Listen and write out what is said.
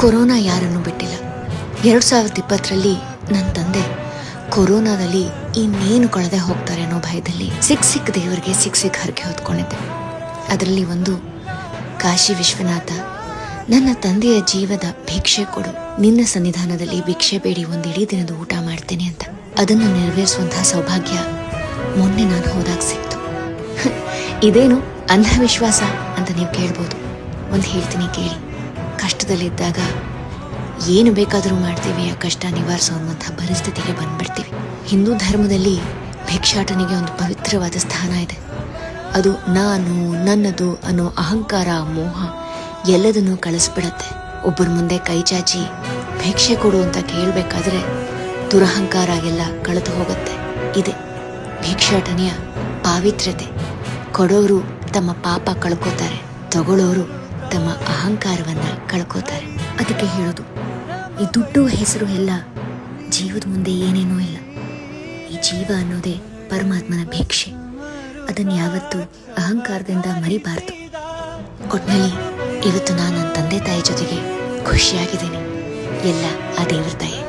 Corona ಯಾರನ್ನು ಬಿಟ್ಟಿಲ್ಲ. 2020ರಲ್ಲಿ ನನ್ನ ತಂದೆ ಕೊರೋನಾದಲ್ಲಿ ಇನ್ನೇನು ಕಳೆದೇ ಹೋಗ್ತಾರೆ ಅನ್ನೋ ಭಯದಲ್ಲಿ ಸಿಕ್ಕ ದೇವರಿಗೆ ಸಿಕ್ಕ ಹರಕೆ ಹೊತ್ಕೊಂಡಿದ್ದೆ. ಅದರಲ್ಲಿ ಒಂದು ಕಾಶಿ ವಿಶ್ವನಾಥ ನನ್ನ ತಂದೆಯ ಜೀವದ ಭಿಕ್ಷೆ ಕೊಡು, ನಿನ್ನ ಸನ್ನಿಧಾನದಲ್ಲಿ ಭಿಕ್ಷೆ ಬೇಡಿ ಒಂದಿಡೀ ದಿನದ ಊಟ ಮಾಡ್ತೇನೆ ಅಂತ. ಅದನ್ನು ನೆರವೇರಿಸುವಂತಹ ಸೌಭಾಗ್ಯ ಮೊನ್ನೆ ನಾನು ಹೋದಾಗ ಸಿಕ್ತು. ಇದೇನು ಅಂಧವಿಶ್ವಾಸ ಅಂತ ನೀವು ಕೇಳ್ಬೋದು. ಒಂದು ಹೇಳ್ತೀನಿ ಕೇಳಿ. ಕಷ್ಟದಲ್ಲಿದ್ದಾಗ ಏನು ಬೇಕಾದರೂ ಮಾಡ್ತೀವಿ, ಆ ಕಷ್ಟ ನಿವಾರಿಸುವಂಥ ಪರಿಸ್ಥಿತಿಗೆ ಬಂದ್ಬಿಡ್ತೀವಿ. ಹಿಂದೂ ಧರ್ಮದಲ್ಲಿ ಭಿಕ್ಷಾಟನಿಗೆ ಒಂದು ಪವಿತ್ರವಾದ ಸ್ಥಾನ ಇದೆ. ಅದು ನಾನು ನನ್ನದು ಅನ್ನೋ ಅಹಂಕಾರ, ಮೋಹ ಎಲ್ಲದನ್ನೂ ಕಳಿಸ್ಬಿಡತ್ತೆ. ಒಬ್ಬರ ಮುಂದೆ ಕೈ ಚಾಚಿ ಭಿಕ್ಷೆ ಕೊಡು ಅಂತ ಕೇಳಬೇಕಾದ್ರೆ ದುರಹಂಕಾರ ಎಲ್ಲ ಕಳೆದು ಹೋಗುತ್ತೆ. ಇದೆ ಭಿಕ್ಷಾಟನೆಯ ಪಾವಿತ್ರ್ಯತೆ. ಕೊಡೋರು ತಮ್ಮ ಪಾಪ ಕಳ್ಕೋತಾರೆ, ತಗೊಳ್ಳೋರು ತಮ್ಮ ಅಹಂಕಾರವನ್ನ ಕಳ್ಕೋತಾರೆ. ಅದಕ್ಕೆ ಹೇಳೋದು, ಈ ದುಡ್ಡು ಹೆಸರು ಎಲ್ಲ ಜೀವದ ಮುಂದೆ ಏನೇನೂ ಇಲ್ಲ. ಈ ಜೀವ ಅನ್ನೋದೇ ಪರಮಾತ್ಮನ ಭಿಕ್ಷೆ. ಅದನ್ನು ಯಾವತ್ತೂ ಅಹಂಕಾರದಿಂದ ಮರಿಬಾರ್ದು. ಒಟ್ನಲ್ಲಿ ಇವತ್ತು ನಾನು ನನ್ನ ತಂದೆ ತಾಯಿ ಜೊತೆಗೆ ಖುಷಿಯಾಗಿದ್ದೀನಿ. ಎಲ್ಲ ಆ ದೇವರ ದಯೆ.